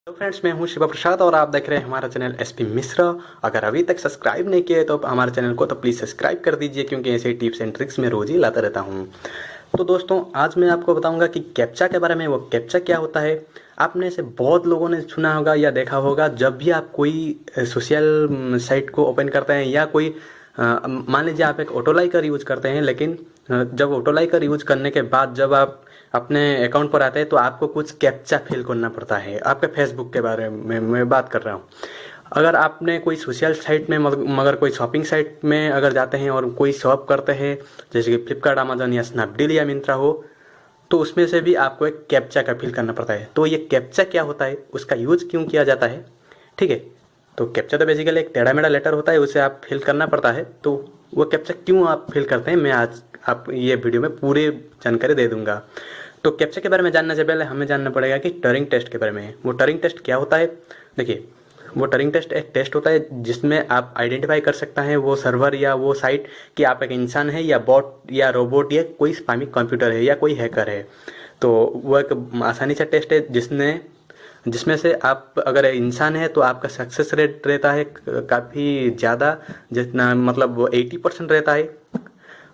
तो फ्रेंड्स, मैं हूं शिवा प्रसाद और आप देख रहे हैं हमारा चैनल एसपी मिश्रा। अगर अभी तक सब्सक्राइब नहीं किए तो हमारे चैनल को तो प्लीज़ सब्सक्राइब कर दीजिए, क्योंकि ऐसे टिप्स एंड ट्रिक्स मैं रोज़ ही लाता रहता हूं। तो दोस्तों, आज मैं आपको बताऊंगा कि कैप्चा के बारे में। वो कैप्चा क्या होता है, आपने से बहुत लोगों ने सुना होगा या देखा होगा। जब भी आप कोई सोशल साइट को ओपन करते हैं या कोई मान लीजिए आप एक ऑटो लाइकर यूज करते हैं, लेकिन जब ऑटो लाइकर यूज करने के बाद जब आप अपने अकाउंट पर आते हैं तो आपको कुछ कैप्चा फिल करना पड़ता है। आपके फेसबुक के बारे में मैं बात कर रहा हूँ। अगर आपने कोई सोशल साइट में मगर कोई शॉपिंग साइट में अगर जाते हैं और कोई शॉप करते हैं, जैसे कि फ्लिपकार्ट, अमेजन या स्नैपडील या मिंत्रा हो, तो उसमें से भी आपको एक कैप्चा का फिल करना पड़ता है। तो ये कैप्चा क्या होता है, उसका यूज क्यों किया जाता है, ठीक है। तो कैप्चा तो बेसिकली एक टेढ़ा मेढ़ा लेटर होता है, उसे आप फिल करना पड़ता है। तो वो कैप्चा क्यों आप फिल करते हैं, मैं आज आप ये वीडियो में पूरी जानकारी दे दूंगा। तो कैप्चा के बारे में जानने से पहले हमें जानना पड़ेगा कि टरिंग टेस्ट के बारे में। वो टरिंग टेस्ट क्या होता है, देखिए, वो टरिंग टेस्ट एक टेस्ट होता है जिसमें आप आइडेंटिफाई कर सकता है वो सर्वर या वो साइट कि आप एक इंसान है या बॉट या रोबोट या कोई स्पैमी कंप्यूटर है या कोई हैकर है। तो वो एक आसानी से टेस्ट है जिसमें से आप अगर इंसान है तो आपका सक्सेस रेट रहता है काफ़ी ज़्यादा, जितना मतलब वो 80% रहता है।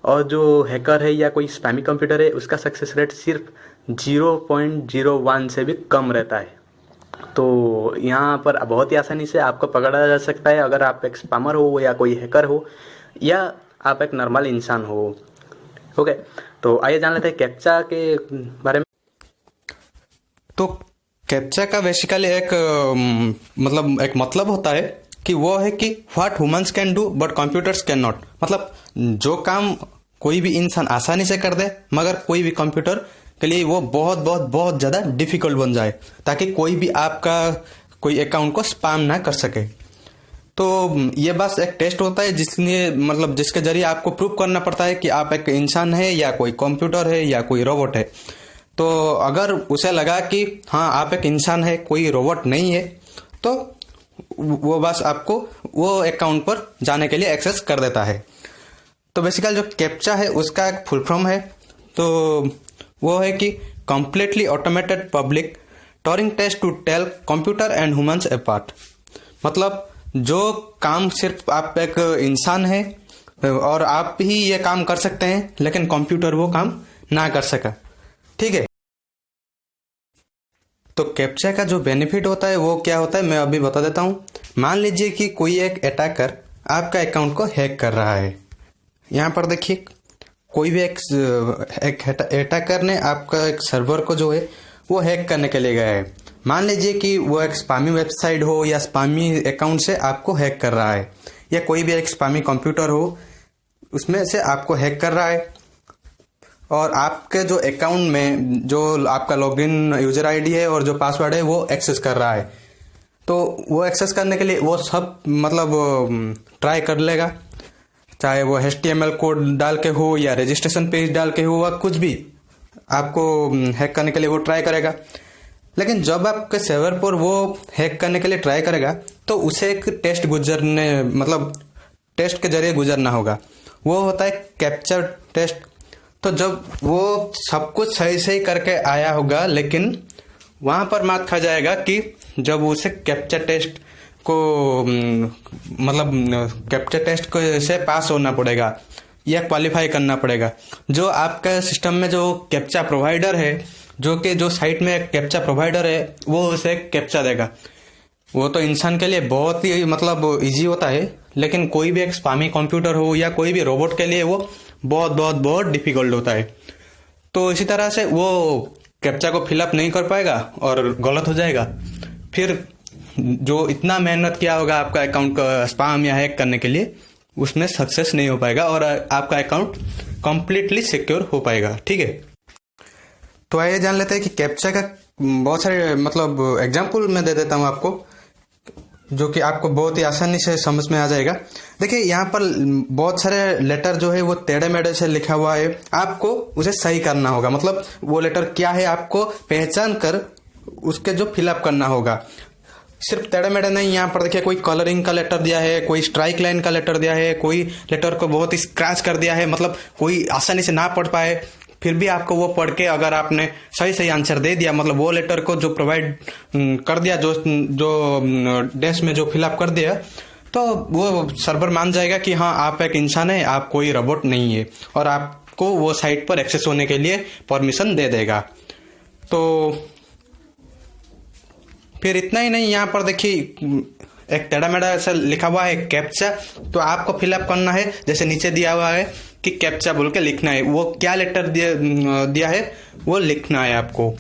और जो हैकर है या कोई स्पैमी कंप्यूटर है उसका सक्सेस रेट सिर्फ 0.01 से भी कम रहता है। तो यहाँ पर बहुत ही आसानी से आपको पकड़ा जा सकता है, अगर आप एक स्पैमर हो या कोई हैकर हो या आप एक नॉर्मल इंसान हो। ओके, तो आइए जान लेते हैं कैप्चा के बारे में। तो कैप्चा का बेसिकली एक मतलब होता है कि वो है कि what humans can do but computers can not. मतलब जो काम कोई भी इंसान आसानी से कर दे मगर कोई भी कंप्यूटर के लिए वो बहुत बहुत बहुत ज़्यादा डिफिकल्ट बन जाए, ताकि कोई भी आपका कोई अकाउंट को स्पैम ना कर सके। तो ये बस एक टेस्ट होता है जिसके जरिए आपको प्रूव करना पड़ता है कि आप एक इंसान है या कोई कंप्यूटर है या कोई रोबोट है। तो अगर उसे लगा कि हाँ आप एक इंसान है, कोई रोबोट नहीं है, तो वो बस आपको वो अकाउंट पर जाने के लिए एक्सेस कर देता है। तो बेसिकली जो कैप्चा है उसका एक फुल फॉर्म है, तो वो है कि completely automated public Turing test to tell computer and humans apart. मतलब जो काम सिर्फ आप एक इंसान है और आप ही ये काम कर सकते हैं, लेकिन कंप्यूटर वो काम ना कर सका, ठीक है। तो कैप्चा का जो बेनिफिट होता है वो क्या होता है, मैं अभी बता देता हूँ। मान लीजिए कि कोई एक अटैकर आपका अकाउंट को हैक कर रहा है। यहाँ पर देखिए, कोई भी एक अटैकर ने आपका एक सर्वर को जो है वो हैक करने के लिए गया है। मान लीजिए कि वो एक स्पैमी वेबसाइट हो या स्पैमी अकाउंट से आपको हैक कर रहा है, या कोई भी एक स्पैमी कंप्यूटर हो उसमें से आपको हैक कर रहा है, और आपके जो अकाउंट में जो आपका लॉगिन यूजर आईडी है और जो पासवर्ड है वो एक्सेस कर रहा है। तो वो एक्सेस करने के लिए वो सब ट्राई कर लेगा, चाहे वो HTML कोड डाल के हो या रजिस्ट्रेशन पेज डाल के हो, या कुछ भी आपको हैक करने के लिए वो ट्राई करेगा। लेकिन जब आपके सर्वर पर वो हैक करने के लिए ट्राई करेगा तो उसे एक टेस्ट टेस्ट के जरिए गुजरना होगा। वो होता है कैप्चा टेस्ट। तो जब वो सब कुछ सही सही करके आया होगा, लेकिन वहां पर मात खा जाएगा कि जब उसे कैप्चा टेस्ट को से पास होना पड़ेगा या क्वालिफाई करना पड़ेगा। जो आपका सिस्टम में जो कैप्चा प्रोवाइडर है, जो साइट में कैप्चा प्रोवाइडर है, वो उसे कैप्चा देगा। वो तो इंसान के लिए बहुत ही इजी होता है, लेकिन कोई भी एक स्पैमी कंप्यूटर हो या कोई भी रोबोट के लिए वो बहुत बहुत बहुत डिफिकल्ट होता है। तो इसी तरह से वो कैप्चा को फिलअप नहीं कर पाएगा और गलत हो जाएगा। फिर जो इतना मेहनत किया होगा आपका अकाउंट का स्पैम या हैक करने के लिए, उसमें सक्सेस नहीं हो पाएगा और आपका अकाउंट कंप्लीटली सिक्योर हो पाएगा, ठीक है। तो आइए जान लेते हैं कि कैप्चा का बहुत सारे एग्जाम्पल मैं दे देता हूँ आपको, जो कि आपको बहुत ही आसानी से समझ में आ जाएगा। देखिए, यहाँ पर बहुत सारे लेटर जो है वो टेढ़े मेढ़े से लिखा हुआ है, आपको उसे सही करना होगा। मतलब वो लेटर क्या है आपको पहचान कर उसके जो फिलअप करना होगा। सिर्फ टेढ़े मेढ़े नहीं, यहाँ पर देखिए कोई कलरिंग का लेटर दिया है, कोई स्ट्राइक लाइन का लेटर दिया है, कोई लेटर को बहुत ही स्क्रैच कर दिया है, मतलब कोई आसानी से ना पढ़ पाए। फिर भी आपको वो पढ़ के अगर आपने सही सही आंसर दे दिया, मतलब वो लेटर को जो प्रोवाइड कर दिया, जो डेस्क में जो फिलअप कर दिया, तो वो सर्वर मान जाएगा कि हाँ आप एक इंसान है, आप कोई रोबोट नहीं है, और आपको वो साइट पर एक्सेस होने के लिए परमिशन दे देगा। तो फिर इतना ही नहीं, यहाँ पर देखिए एक टेढ़ा मेढ़ा ऐसा लिखा हुआ है कैप्चा, तो आपको फिलअप करना है। जैसे नीचे दिया हुआ है कि कैप्चा बोल के लिखना है, वो क्या लेटर दिया है वो लिखना है आपको।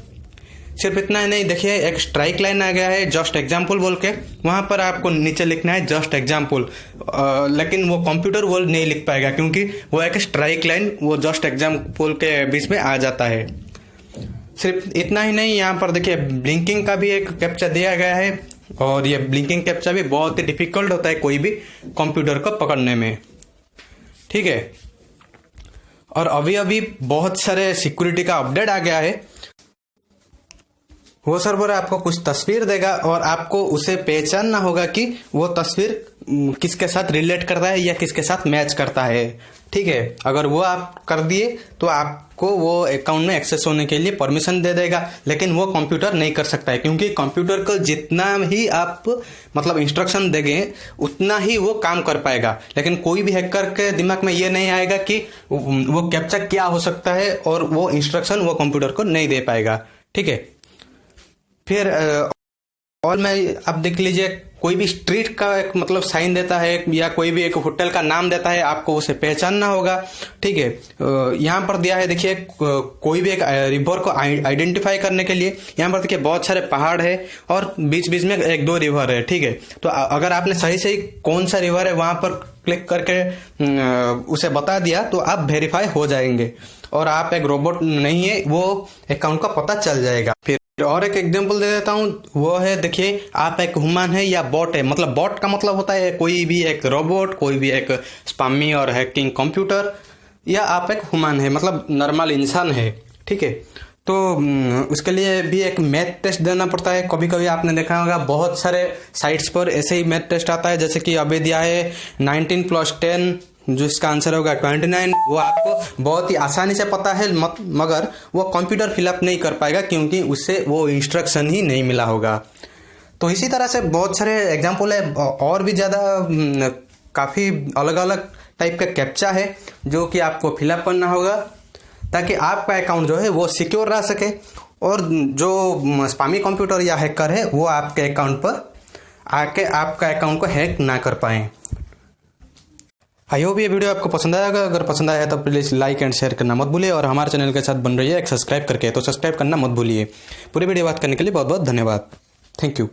सिर्फ इतना ही नहीं, देखिए एक स्ट्राइक लाइन आ गया है जस्ट एग्जाम्पल बोल के, वहां पर आपको नीचे लिखना है जस्ट एग्जाम्पल, लेकिन वो कंप्यूटर वो नहीं लिख पाएगा क्योंकि वो एक स्ट्राइक लाइन वो जस्ट एग्जाम्पल के बीच में आ जाता है। सिर्फ इतना ही नहीं, यहाँ पर देखिए ब्लिंकिंग का भी एक कैप्चा दिया गया है, और ये ब्लिंकिंग कैप्चा भी बहुत ही डिफिकल्ट होता है कोई भी कंप्यूटर को पकड़ने में, ठीक है। और अभी अभी बहुत सारे सिक्योरिटी का अपडेट आ गया है। वो सर्वर आपको कुछ तस्वीर देगा और आपको उसे पहचानना होगा कि वो तस्वीर किसके साथ रिलेट करता है या किसके साथ मैच करता है, ठीक है। अगर वो आप कर दिए तो आपको वो अकाउंट में एक्सेस होने के लिए परमिशन दे देगा, लेकिन वो कंप्यूटर नहीं कर सकता है क्योंकि कंप्यूटर को जितना ही आप मतलब इंस्ट्रक्शन देंगे उतना ही वो काम कर पाएगा। लेकिन कोई भी हैकर के दिमाग में ये नहीं आएगा कि वो कैप्चा क्या हो सकता है, और वो इंस्ट्रक्शन वो कंप्यूटर को नहीं दे पाएगा, ठीक है। फिर और मैं आप देख लीजिए, कोई भी स्ट्रीट का एक मतलब साइन देता है या कोई भी एक होटल का नाम देता है, आपको उसे पहचानना होगा, ठीक है। यहाँ पर दिया है देखिए, कोई भी एक रिवर को आइडेंटिफाई करने के लिए यहाँ पर देखिए बहुत सारे पहाड़ है और बीच बीच में एक दो रिवर है, ठीक है। तो अगर आपने सही सही कौन सा रिवर है वहां पर क्लिक करके उसे बता दिया तो आप वेरीफाई हो जाएंगे और आप एक रोबोट नहीं है, वो अकाउंट का पता चल जाएगा। फिर और एक एग्जांपल दे देता हूँ, वो है देखिए, आप एक ह्यूमन है या बॉट है। मतलब बॉट का मतलब होता है कोई भी एक रोबोट, कोई भी एक स्पैमी और हैकिंग कंप्यूटर, या आप एक ह्यूमन है मतलब नॉर्मल इंसान है, ठीक है। तो उसके लिए भी एक मैथ टेस्ट देना पड़ता है। कभी कभी आपने देखा होगा बहुत सारे साइट्स पर ऐसे ही मैथ टेस्ट आता है, जैसे कि अभी दिया है 19 + 10 जो इसका आंसर होगा 29। वो आपको बहुत ही आसानी से पता है, मगर वो कंप्यूटर फिलअप नहीं कर पाएगा क्योंकि उससे वो इंस्ट्रक्शन ही नहीं मिला होगा। तो इसी तरह से बहुत सारे एग्जाम्पल है, और भी ज़्यादा काफ़ी अलग अलग टाइप का कैप्चा है जो कि आपको फिलअप करना होगा ताकि आपका अकाउंट जो है वो सिक्योर रह सके और जो स्पैमी कंप्यूटर या हैकर है वो आपके अकाउंट पर आके आपका अकाउंट को हैक ना कर पाए। आई होप ये वीडियो आपको पसंद आएगा। अगर पसंद आया तो प्लीज़ लाइक एंड शेयर करना मत भूलिए, और हमारे चैनल के साथ बन रही है एक सब्सक्राइब करके, तो सब्सक्राइब करना मत भूलिए। पूरी वीडियो बात करने के लिए बहुत बहुत धन्यवाद। Thank you.